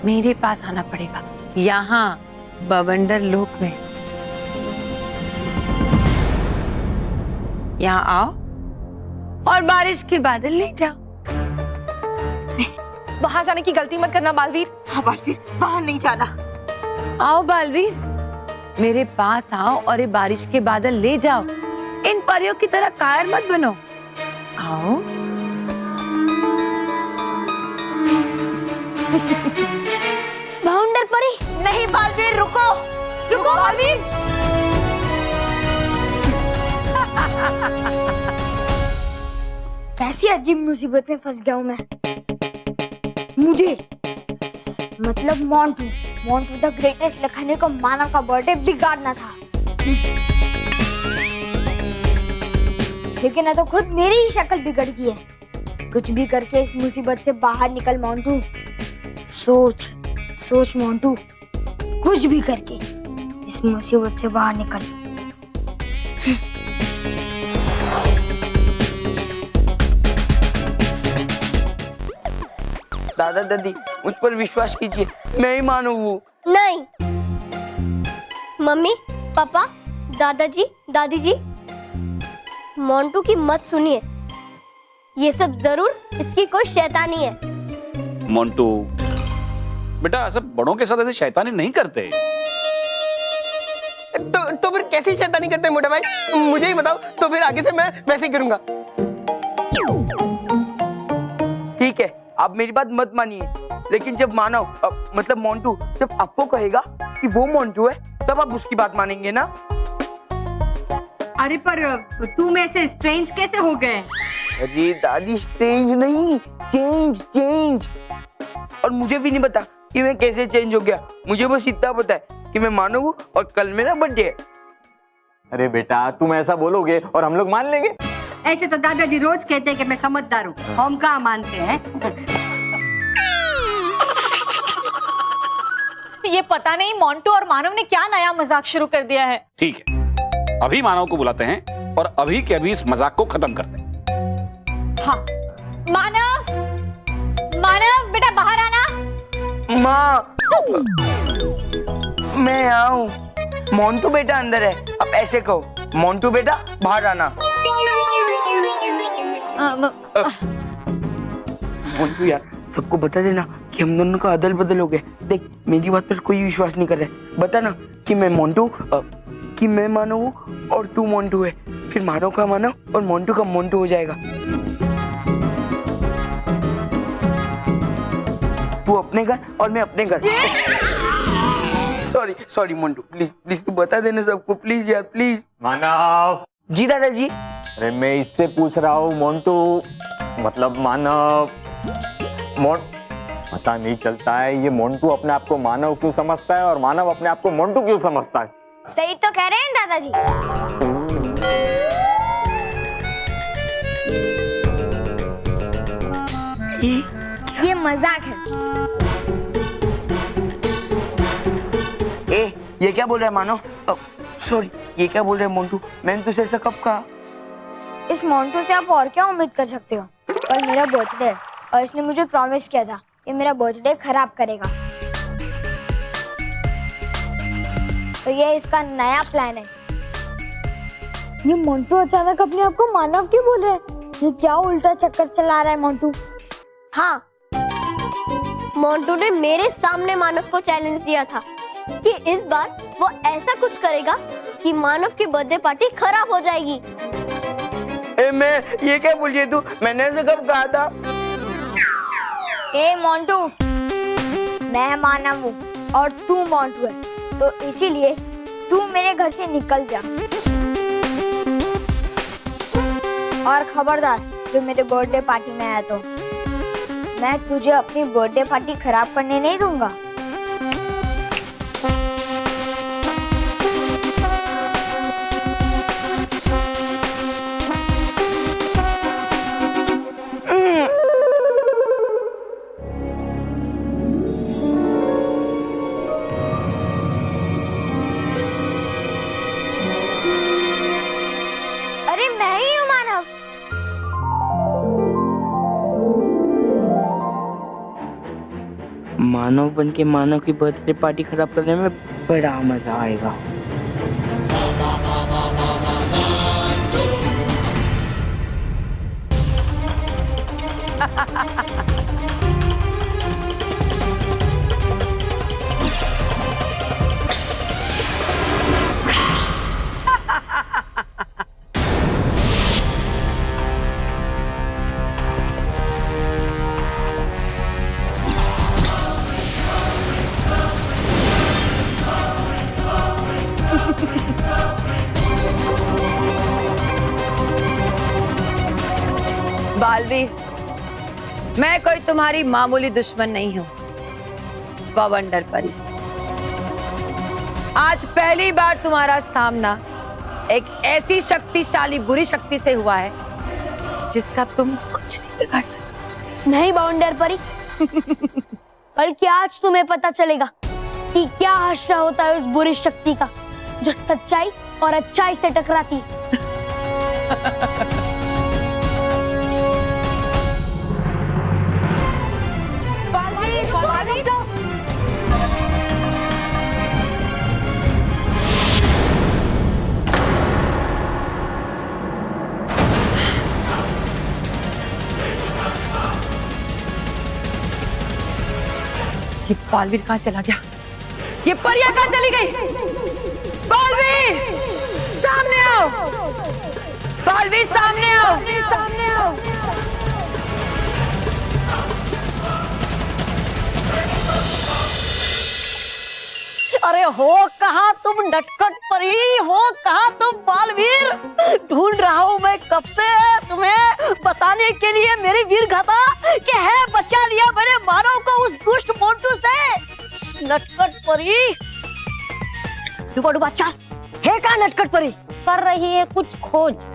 मेरे पास आना पड़ेगा, यहाँ बवंडर लोक में। यहाँ आओ और बारिश के बादल ले जाओ।
वहां जाने की गलती मत करना बालवीर।
हाँ बालवीर, वहां नहीं जाना।
आओ बालवीर, मेरे पास आओ और ये बारिश के बादल ले जाओ। इन परियों की तरह कायर मत बनो। आओ।
बवंडर परी!
नहीं बालवीर, रुको रुको बालवीर।
कैसी अजीब मुसीबत में फंस गया हूँ मैं। मुझे मतलब मोंटू द ग्रेटेस्ट लखने को मानव का बर्थडे बिगाड़ना था, लेकिन तो खुद मेरी ही शक्ल बिगड़ गई है। कुछ भी करके इस मुसीबत से बाहर निकल मोंटू। सोच मोंटू, कुछ भी करके इस मुसीबत से बाहर निकल।
दादा दादी, मुझ पर विश्वास कीजिए, मैं ही मानू हूँ।
नहीं, मम्मी पापा दादाजी दादी जी, मोंटू की मत सुनिए। ये सब जरूर इसकी कोई शैतानी है।
मोंटू बेटा, ऐसा बड़ों के साथ ऐसे शैतानी नहीं करते।
तो फिर कैसी शैतानी करते हैं मोटा भाई? मुझे ही बताओ, तो फिर आगे से मैं वैसे ही करूंगा।
ठीक है, आप मेरी बात मत मानिए, लेकिन जब मानव मतलब मोंटू जब आपको कहेगा कि वो मोंटू है, तब आप उसकी बात मानेंगे ना?
अरे पर तुम ऐसे स्ट्रेंज कैसे हो गए?
अरे दादी, स्ट्रेंज नहीं, चेंज। और मुझे भी नहीं पता कि मैं कैसे चेंज हो गया। मुझे बस इतना पता है कि मैं मानव हूँ और कल मेरा बर्थडे है।
अरे बेटा, तुम ऐसा बोलोगे और हम लोग मान लेंगे?
ऐसे तो दादाजी रोज कहते हैं कि मैं समझदार हूँ, हम कहाँ मानते हैं।
ये पता नहीं मोंटू और मानव ने क्या नया मजाक शुरू कर दिया है।
ठीक है, अभी मानव को बुलाते हैं और अभी के अभी इस मजाक को खत्म करते हैं।
हाँ मानव, मानव बेटा बाहर आना।
माँ मैं यहाँ हूँ, मोंटू बेटा अंदर है। अब ऐसे कहो, मोंटू बेटा बाहर आना। मोंटू यार, सबको बता देना कि हम दोनों का अदल बदल हो गया। देख मेरी बात पर कोई विश्वास नहीं कर रहा, बता ना कि मैं मोंटू कि मैं मानव हूँ और तू मोंटू है। फिर मानव का मानव और मोंटू का मोंटू हो जाएगा। तू अपने घर और मैं अपने घर। Sorry sorry Montu, please please तू बता देना सबको, प्लीज यार प्लीज।
मानव।
जी दादाजी।
अरे मैं इससे पूछ रहा हूँ मोंटू, मतलब मानव। पता नहीं चलता है ये मोंटू अपने आप को मानव क्यों समझता है और मानव अपने आप को मोंटू क्यों समझता है।
सही तो कह रहे हैं दादाजी। ये मजाक है।
ये क्या बोल रहा है मानव? सॉरी, ये क्या बोल रहा है मोंटू? मैंने तुझसे ऐसा कब कहा?
इस मोंटू से आप और क्या उम्मीद कर सकते हो? और मेरा बर्थडे है और इसने मुझे प्रॉमिस किया था कि मेरा बर्थडे खराब करेगा। तो ये इसका नया प्लान है। ये मोंटू अचानक अपने आप को मानव क्यों बोल रहा है? ये क्या उल्टा चक्कर चला रहा है मोंटू? हाँ, मोंटू ने मेरे सामने मानव को चैलेंज दिया था कि इस बार वो ऐसा कुछ करेगा कि मानव की बर्थडे पार्टी खराब हो जाएगी।
मैं ये क्या बोल रही है तू? मैंने ऐसा कब कहा था?
मोंटू, मैं मानव हूँ और तू मोंटू है, तो इसीलिए तू मेरे घर से निकल जा। और खबरदार, जो मेरे बर्थडे पार्टी में आया तो मैं तुझे अपनी बर्थडे पार्टी खराब करने नहीं दूंगा। अरे मैं ही हूँ मानव।
मानव बन के मानव की बर्थडे पार्टी खराब करने में बड़ा मजा आएगा।
बालवीर, मैं कोई तुम्हारी मामूली दुश्मन नहीं हूं, बवंडर परी। आज पहली बार तुम्हारा सामना एक ऐसी शक्तिशाली बुरी शक्ति से हुआ है जिसका तुम कुछ नहीं बिगाड़ सकते।
नहीं बवंडर परी, बल्कि आज तुम्हें पता चलेगा कि क्या हश्र होता है उस बुरी शक्ति का जो सच्चाई और अच्छाई से टकराती है।
ये बालवीर कहाँ चला गया? ये परिया कहाँ चली गई? बालवीर, सामने आओ! बालवीर, सामने आओ! सामने आओ!
अरे हो कहाँ तुम नटखट परी? हो कहाँ तुम बालवीर? ढूंढ रहा हूँ मैं कब से तुम्हें बताने के लिए मेरी वीर गाथा कि है बचा लिया मैंने मानव को उस दुष्ट मोंटू से। नटखट परी, डुबा डुबा चार है कहाँ नटखट परी?
कर रही है कुछ खोज।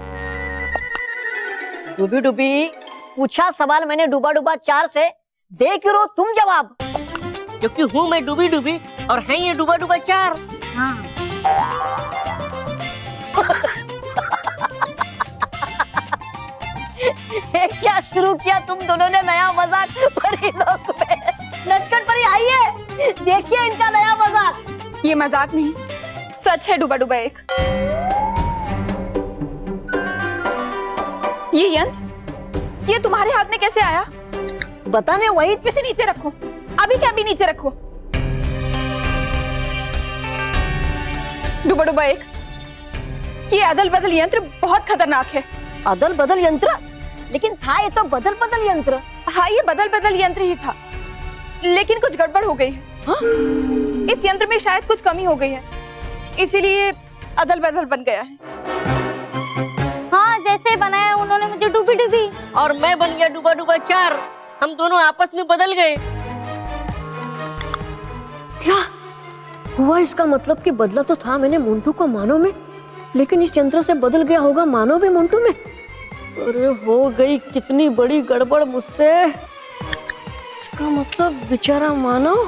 डूबी डूबी पूछा सवाल मैंने डूबा डूबा चार से, दे क्यों रो तुम जवाब?
क्योंकि हूँ मैं डूबी डूबी और है ये डूबा डूबा चार।
ये क्या शुरू किया तुम दोनों ने नया मजाक परी लोग में? नटखट परी आइए, देखिए इनका नया मजाक।
ये मजाक नहीं, सच है डूबा डूबा एक। ये यंत्र, ये तुम्हारे हाथ में कैसे आया?
बताने वही।
इसे नीचे रखो, अभी क्या अभी नीचे रखो। डूबा डूबा एक, ये अदल बदल यंत्र बहुत खतरनाक है।
अदल बदल यंत्र? लेकिन था ये तो बदल बदल यंत्र।
हाँ, ये बदल बदल यंत्र ही था, लेकिन कुछ गड़बड़ हो गई है।
हाँ?
इस यंत्र में शायद कुछ कमी हो गई है, इसीलिए अदल बदल बन गया है।
हाँ, जैसे बनाया उन्होंने मुझे डूबी डूबी,
और मैं बन गया डूबा डूबा चार। हम दोनों आपस में बदल गए। क्या हुआ? इसका मतलब कि बदला तो था मैंने मोंटू को मानव में, लेकिन इस यंत्र से बदल गया होगा मानव भी मोंटू में। अरे हो गई कितनी बड़ी गड़बड़ मुझसे। इसका मतलब बेचारा मानव।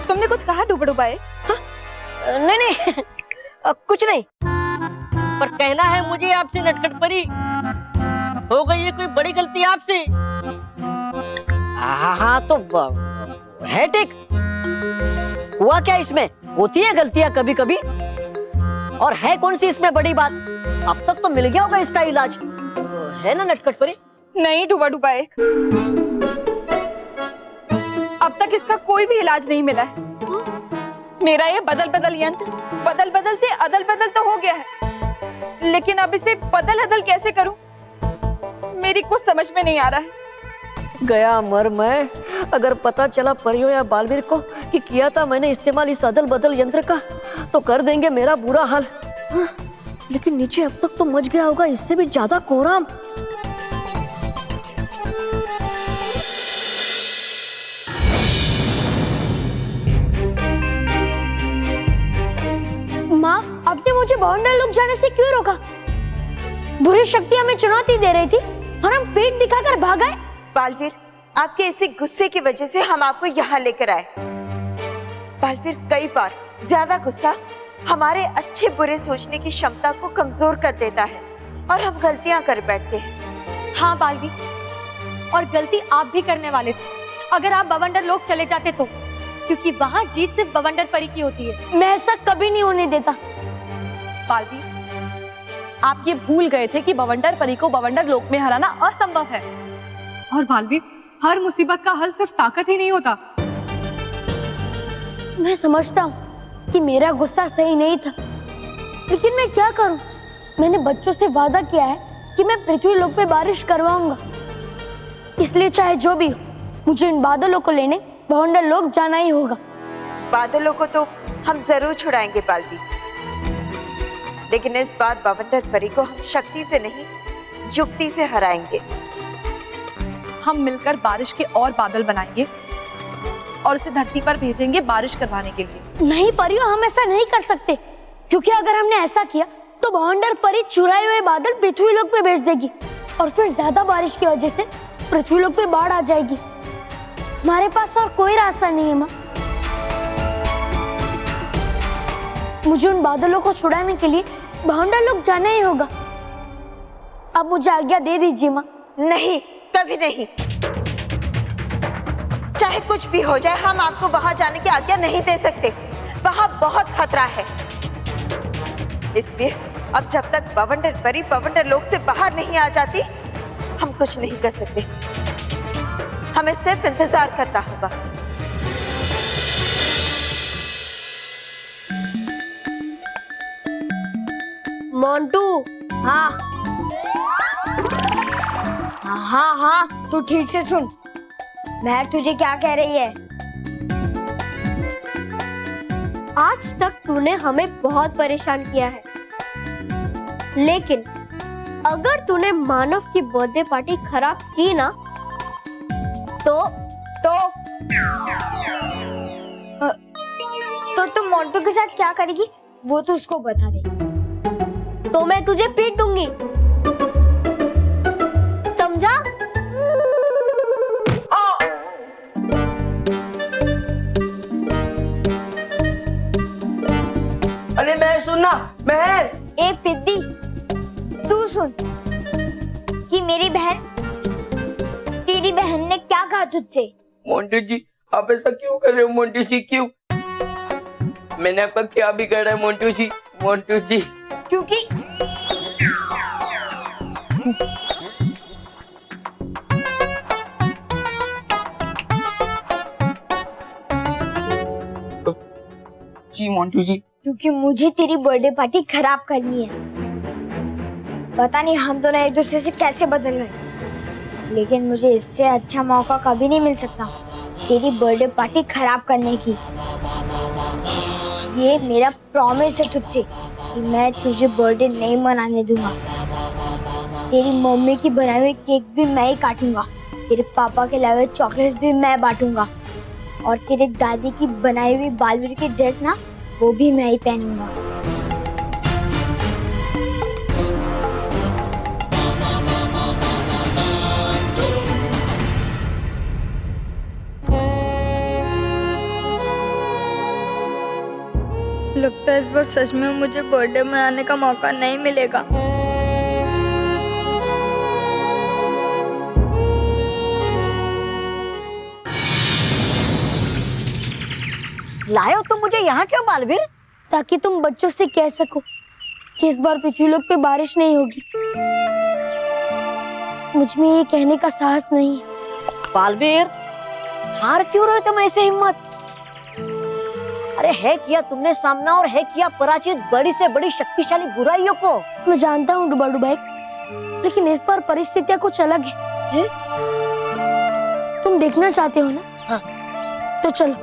तुमने कुछ कहा डूबा डूबा एक?
नहीं नहीं कुछ नहीं, पर कहना है मुझे आपसे नटखट परी, हो गई है कोई बड़ी गलती आपसे। हाँ तो है ठीक। हुआ क्या इसमें? होती है गलतियां कभी कभी, और है कौन सी इसमें बड़ी बात? अब तक तो मिल गया होगा इसका इलाज, है ना नटखट परी?
नहीं डूबा डूबा एक, अब तक इसका कोई भी इलाज नहीं मिला है। मेरा ये बदल बदल यंत्र बदल बदल से अदल बदल तो हो गया है, लेकिन अब इसे बदल अदल कैसे करूं, मेरी कुछ समझ में नहीं आ रहा है।
गया मर मैं। अगर पता चला परियों या बालवीर को कि किया था मैंने इस्तेमाल इस अदल बदल यंत्र का, तो कर देंगे मेरा बुरा हाल। हाँ, लेकिन नीचे अब तक तो मच गया होगा इससे भी ज्यादा कोहराम।
माँ, आपने मुझे बवंडर लोग जाने से क्यों रोका? बुरी शक्ति हमें चुनौती दे रही थी और हम पेट दिखाकर भाग गए।
बालवीर, आपके इसी गुस्से की वजह से हम आपको यहाँ लेकर आए। बालवीर, कई बार ज्यादा गुस्सा हमारे अच्छे बुरे सोचने की क्षमता को कमजोर कर देता है और हम गलतियां कर बैठते हैं।
हाँ बालवीर, और गलती आप भी करने वाले थे अगर आप बवंडर लोग चले जाते तो, क्योंकि वहाँ जीत सिर्फ बवंडर परी की होती है।
मैं ऐसा कभी नहीं होने देता।
बालवीर, आप ये भूल गए थे कि बवंडर परी को बवंडर लोक में हराना असंभव है।
और बालवीर, हर मुसीबत का हल सिर्फ ताकत ही नहीं होता।
मैं समझता हूँ कि मेरा गुस्सा सही नहीं था, लेकिन मैं क्या करूँ? मैंने बच्चों से वादा किया है कि मैं पृथ्वी लोक पे बारिश करवाऊंगा, इसलिए चाहे जो भी हो मुझे इन बादलों को लेने बवंडर लोक जाना ही होगा।
बादलों को तो हम जरूर छुड़ाएंगे बालवीर, लेकिन इस बार बवंडर परी को हम शक्ति से नहीं युक्ति से हराएंगे।
हम मिलकर बारिश के और बादल बनाएंगे और उसे धरती पर भेजेंगे बारिश करवाने के लिए।
नहीं परियों, हम ऐसा नहीं कर सकते, क्योंकि अगर हमने ऐसा किया तो बवंडर परी चुराए हुए बादल पृथ्वी लोक पे भेज देगी और फिर ज्यादा बारिश की वजह से पृथ्वी लोक पे बाढ़ आ जाएगी। हमारे पास और कोई रास्ता नहीं है माँ। मुझे उन बादलों को छुड़ाने के लिए बवंडर लोक जाना ही होगा। अब मुझे आज्ञा दे दीजिए माँ।
नहीं, कभी नहीं। चाहे कुछ भी हो जाए, हम आपको वहां जाने की आज्ञा नहीं दे सकते। वहां बहुत खतरा है, इसलिए अब जब तक बवंडर परी बवंडर लोक से बाहर नहीं आ जाती, हम कुछ नहीं कर सकते। हमें सिर्फ इंतजार करना होगा।
मोंटू, हाँ हाँ हाँ, तू ठीक से सुन। मैं तुझे क्या कह रही है? आज तक तूने हमें बहुत परेशान किया है, लेकिन अगर तूने मानव की बर्थडे पार्टी खराब की ना, तो तुम मोंटू के साथ क्या करेगी वो तो उसको बता दे। तो मैं तुझे पीट दूंगी, समझा?
अरे मैं सुनना, मैं
तेरी बहन ने क्या कहा तुझसे?
मोंटू जी आप ऐसा क्यों कर रहे हो मोंटू जी, क्यों? मैंने आपका क्या बिगाड़ा है मोंटू जी? मोंटू जी
क्योंकि
जी मोंटू जी,
क्योंकि मुझे तेरी बर्थडे पार्टी खराब करनी है। पता नहीं हम दोनों एक दूसरे से कैसे बदल गए, लेकिन मुझे इससे अच्छा मौका कभी नहीं मिल सकता तेरी बर्थडे पार्टी खराब करने की। ये मेरा प्रॉमिस है तुझसे कि मैं तुझे बर्थडे नहीं मनाने दूंगा। तेरी मम्मी की बनाई हुई केक्स भी मैं ही काटूंगा, तेरे पापा के लाए हुए चॉकलेट्स भी मैं बांटूंगा, और तेरे दादी की बनाई हुई बालवीर की ड्रेस ना वो भी मैं ही पहनूंगा।
लगता है इस बार सच में मुझे बर्थडे मनाने का मौका नहीं मिलेगा।
लाए हो तुम मुझे यहाँ क्यों बालवीर?
ताकि तुम बच्चों से कह सको कि इस बार पृथ्वी लोक पे बारिश नहीं होगी। मुझ में ये कहने का साहस नहीं है।
बालवीर हार क्यों रहे तुम ऐसे हिम्मत? अरे है किया तुमने सामना और है किया पराजित बड़ी से बड़ी शक्तिशाली बुराइयों को।
मैं जानता हूँ डुबा डुबाई, लेकिन इस बार परिस्थितियाँ कुछ अलग है। तुम देखना चाहते हो ना?
हाँ।
तो चलो।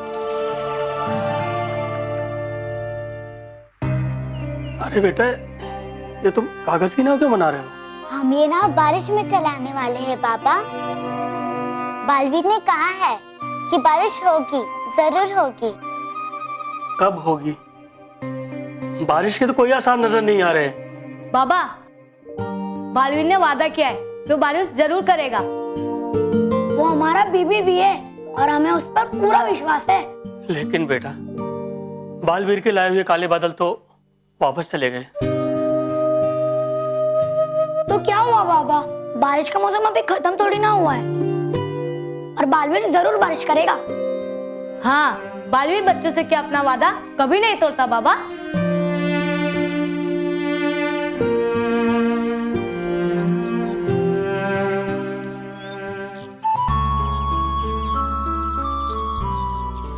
अरे बेटा ये तुम कागज की नाव क्यों बना रहे हो?
हम ये नाव बारिश में चलाने वाले हैं पापा। बालवीर ने कहा है कि बारिश होगी, जरूर होगी।
कब होगी? बारिश के तो कोई आसार नजर नहीं आ रहे।
बाबा बालवीर ने वादा किया है कि वो बारिश जरूर करेगा।
वो हमारा बीबी भी है और हमें उस पर पूरा विश्वास है।
लेकिन बेटा बालवीर के लाए हुए काले बादल तो वापस चले गए।
तो क्या हुआ बाबा? बारिश का मौसम अभी खत्म थोड़ी ना हुआ है, और बालवीर जरूर बारिश करेगा।
हाँ, बालवीर बच्चों से क्या अपना वादा कभी नहीं तोड़ता बाबा।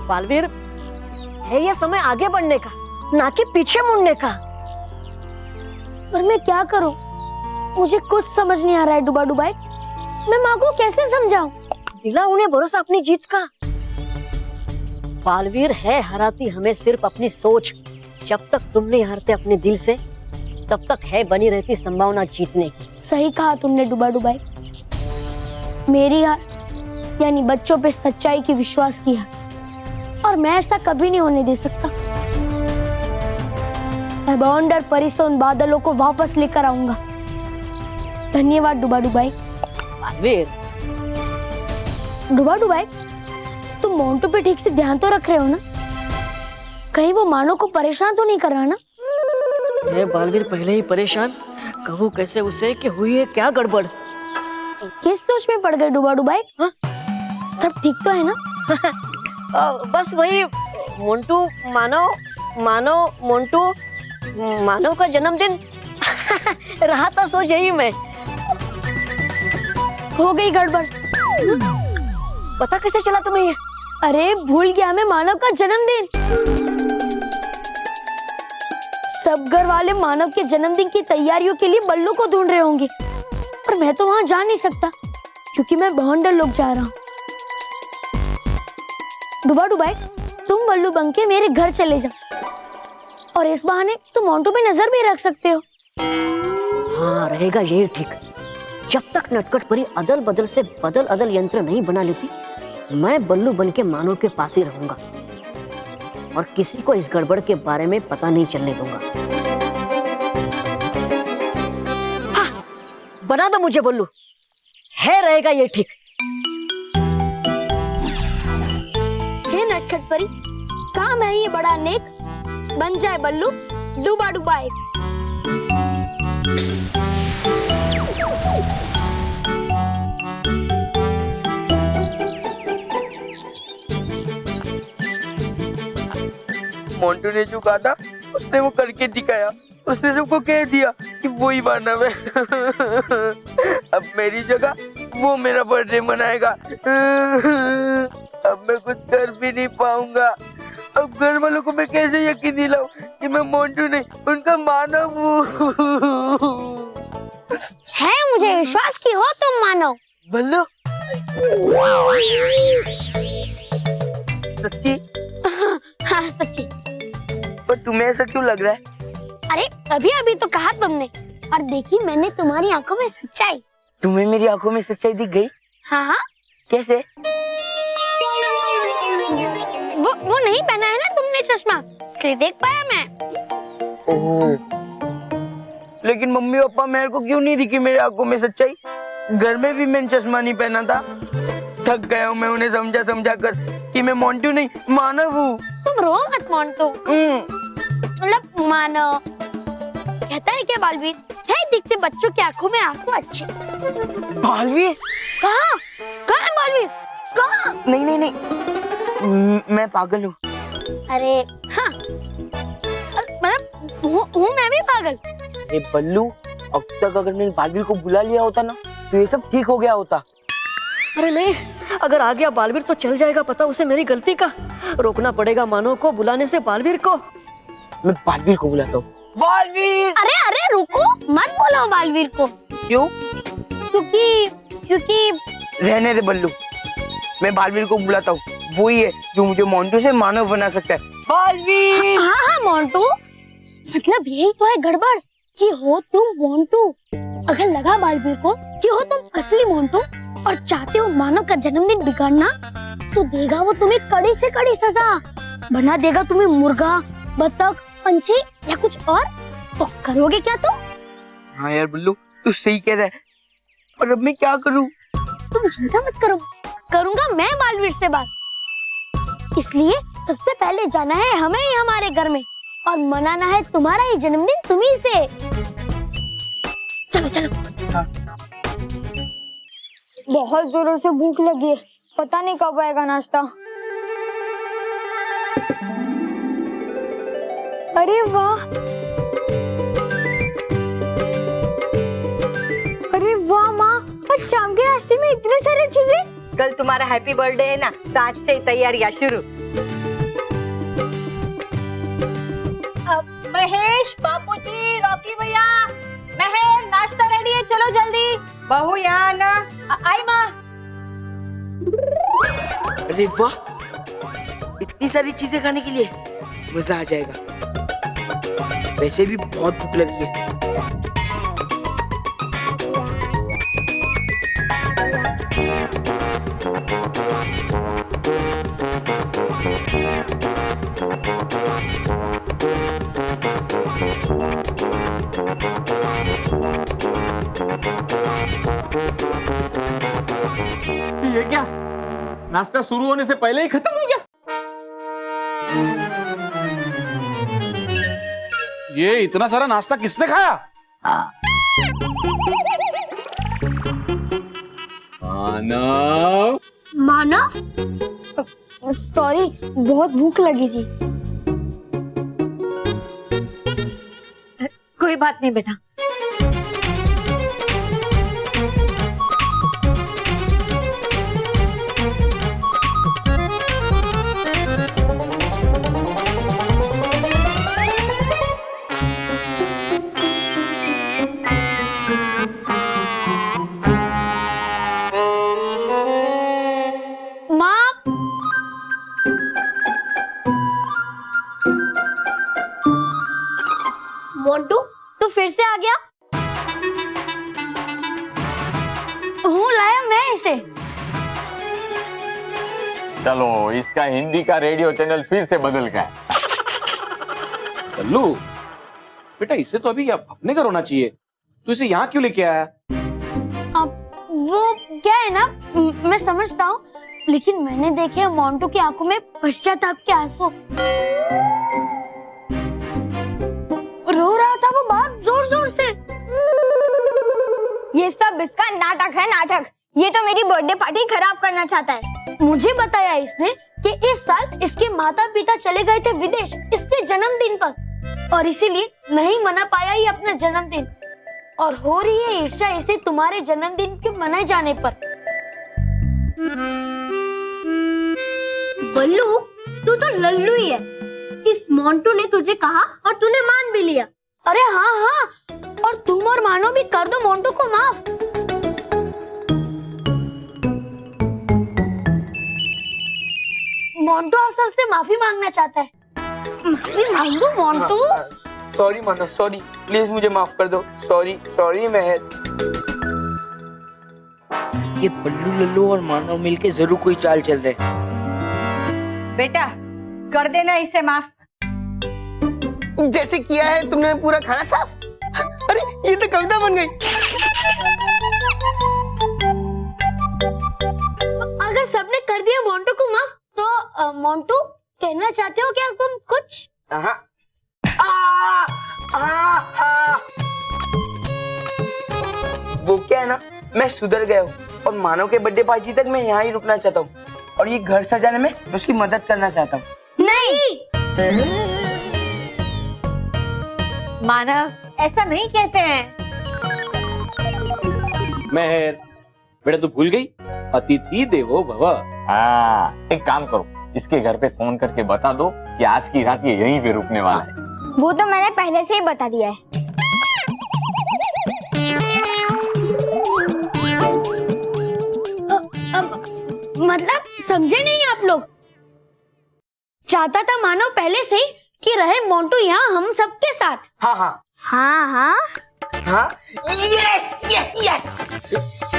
बालवीर है ये समय आगे बढ़ने का, ना कि पीछे मुड़ने का।
पर मैं क्या करूं? मुझे कुछ समझ नहीं आ रहा है डुबा डुबाई। मैं माँ को कैसे समझाऊं?
दिला उन्हें भरोसा अपनी जीत का। बालवीर है हराती हमें सिर्फ अपनी सोच। जब तक तुम नहीं हारते अपने दिल से, तब तक है बनी रहती संभावना जीतने की।
सही कहा तुमने डुबा डुबाई। मेरी हार यानी बच्चों पे सच्चाई की विश्वास की हार, और मैं ऐसा कभी नहीं होने दे सकता। मैं बवंडर परी से उन बादलों को वापस लेकर आऊंगा। धन्यवाद डुबा डुबाई।
बालवीर
डुबा डुबाई, तुम मोंटू पे ठीक से ध्यान तो रख रहे हो ना? कहीं वो मानो को परेशान तो नहीं कर रहा ना?
है बालवीर पहले ही परेशान, कहूँ कैसे उसे कि हुई है क्या गड़बड़।
किस सोच में पड़ गए डुबा डुबाई? सब ठीक तो है ना?
बस वही मोंटू मानव का जन्मदिन रहा था, सोच यही मैं।
हो गई गड़बड़।
पता कैसे चला तुम्हें ये?
अरे भूल गया मैं, मानव का जन्मदिन। सब घर वाले मानव के जन्मदिन की तैयारियों के लिए बल्लू को ढूंढ रहे होंगे, पर मैं तो वहां जा नहीं सकता क्योंकि मैं बवंडर लोग जा रहा हूँ। डुबा डुबाई, तुम बल्लू बन के मेरे घर चले जाओ, और इस बहाने तुम मोंटू पे नजर भी रख सकते हो।
हाँ रहेगा यही ठीक। जब तक नटखट परी अदल बदल से बदल अदल यंत्र नहीं बना लेती, मैं बल्लू बन के मानव के पास ही रहूंगा और किसी को इस गड़बड़ के बारे में पता नहीं चलने दूंगा। हाँ, बना दो मुझे बल्लू, है रहेगा ये ठीक।
हे नटखट परी, काम है ये बड़ा नेक, बन जाए बल्लू डुबा डुबाई।
मोंटू ने जो कहा था उसने वो करके दिखाया। उसने सबको कह दिया कि वो ही मानव है। अब मेरी जगह वो मेरा बर्थडे मनाएगा। अब मैं कुछ कर भी नहीं पाऊंगा। अब घर वालों को मैं कैसे यकीन दिलाऊं कि मैं मोंटू नहीं उनका मानव हूँ।
है मुझे विश्वास कि हो तुम मानव।
बल्लू सच्ची?
हाँ सच्ची।
पर तुम्हें ऐसा क्यों लग रहा है?
अरे अभी अभी तो कहा तुमने, और देखी मैंने तुम्हारी आंखों में सच्चाई।
तुम्हें मेरी आंखों में सच्चाई दिख गई?
हाँ हाँ।
कैसे?
वो नहीं पहना है ना तुमने चश्मा, इसलिए देख पाया मैं।
ओह, लेकिन मम्मी पापा मेरे को क्यों नहीं दिखी मेरी आंखों में सच्चाई? घर में भी मैंने चश्मा नहीं पहना था। थक गया हूँ मैं उन्हें समझा कर कि मैं मोंटू नहीं मानव हूँ।
तुम रो मत मोंटू। मतलब मानव कहता है क्या बालवीर? है दिखते बच्चों की आंखों में आंसू अच्छे।
बालवीर?
कहाँ है बालवीर? कहाँ?
नहीं, मैं पागल हूँ।
अरे हाँ, मतलब हूँ मैं भी पागल।
ए बल्लू, अब तक अगर मैंने बालवीर को बुला लिया होता ना तो ये सब ठीक हो गया होता।
अरे नहीं, अगर आ गया बालवीर तो चल जाएगा पता उसे मेरी गलती का। रोकना पड़ेगा मानव को बुलाने से बालवीर को।
मैं बालवीर को बुलाता हूँ। बालवीर!
अरे रुको, मत बोलो बालवीर को।
क्यों?
क्योंकि
रहने दे बल्लू, मैं बालवीर को बुलाता हूँ। वो ही है जो मुझे मोंटू से मानव बना सकता है। बालवीर!
हाँ मोंटू, मतलब यही तो है गड़बड़ कि हो तुम मोंटू। अगर लगा बालवीर को कि हो तुम असली मोंटू और चाहते हो मानव का जन्मदिन बिगाड़ना, तो देगा वो तुम्हें कड़ी से कड़ी सजा। बना देगा तुम्हें मुर्गा, बतख, पंछी या कुछ और। तो करोगे क्या तुम?
हाँ यार बल्लू, तू सही कह रहा है, पर अब मैं क्या करूँ?
तुम चिंता मत करो, करूंगा मैं बालवीर से बात। इसलिए सबसे पहले जाना है हमें ही हमारे घर में और मनाना है तुम्हारा ही जन्मदिन तुम्ही से। चलो।
हाँ।
बहुत जोरों से भूख लगी है, पता नहीं कब आएगा नाश्ता। अरे वाह, माँ, आज शाम के नाश्ते में इतने सारे चीजें।
कल तुम्हारा हैप्पी बर्थडे है ना, तो आज से तैयारियां शुरू।
महेश, बापूजी, रॉकी भैया, महल, नाश्ता रेडी है, चलो जल्दी।
बहू यहाँ आना।
आई माँ।
अरे वाह, इतनी सारी चीजें खाने के लिए मजा आ जाएगा। वैसे भी बहुत भूख लगी है।
ये क्या, नाश्ता शुरू होने से पहले ही खत्म हो गया?
ये इतना सारा नाश्ता किसने खाया?
मानव, सॉरी, बहुत भूख लगी थी।
कोई बात नहीं बेटा।
मोंटू, तू फिर से आ गया? हूँ लाया मैं इसे।
चलो, इसका हिंदी का रेडियो चैनल फिर से बदल गया।
कल्लू बेटा, इसे तो अभी अपने घर होना चाहिए, तू इसे यहाँ क्यों लेके आया?
वो क्या है ना, मैं समझता हूँ, लेकिन मैंने देखे मोंटू की आंखों में पश्चाताप के आंसू। रो रहा था वो बहुत जोर जोर से।
ये सब इसका नाटक है, नाटक। ये तो मेरी बर्थडे पार्टी खराब करना चाहता है।
मुझे बताया इसने कि इस साल इसके माता पिता चले गए थे विदेश इसके जन्मदिन पर, और इसीलिए नहीं मना पाया ये अपना जन्मदिन, और हो रही है ईर्ष्या इसे तुम्हारे जन्मदिन के मनाए जाने पर। बल्लू, तू तो लल्लू ही है। इस मोंटू ने तुझे कहा और तूने मान भी लिया। अरे हाँ हाँ, और तुम और मानो भी कर दो मोंटू को माफ। मोंटू अफसर से माफी मांगना चाहता है। माफी मांगो मोंटू।
सॉरी मानो, सॉरी, प्लीज मुझे माफ कर दो। सॉरी सॉरी मेहर।
ये बल्लू लल्लू और मानव मिलके जरूर कोई चाल चल रहे।
बेटा कर देना इसे माफ।
जैसे किया है तुमने पूरा खाना साफ। अरे ये तो कविता बन गई।
अगर सबने कर दिया मोंटू को माफ, तो मोंटू कहना चाहते हो क्या तुम कुछ?
वो क्या है ना, मैं सुधर गया हूँ और मानव के बर्थडे पार्टी तक मैं यहाँ ही रुकना चाहता हूँ, और ये घर सजाने में मैं उसकी मदद करना चाहता हूँ।
नहीं
मानव, ऐसा नहीं कहते हैं।
मेहर, बेटा तू भूल गई, अतिथि देवो भव।
हाँ, एक काम करो, इसके घर पे फोन करके बता दो कि आज की रात ये यहीं पे रुकने वाला है।
वो तो मैंने पहले से ही बता दिया है।
मतलब समझे नहीं आप लोग? चाहता था मानव पहले से ही कि रहे मोंटू यहाँ हम सबके साथ।
हाँ हाँ
हाँ हाँ
हाँ, यस यस यस।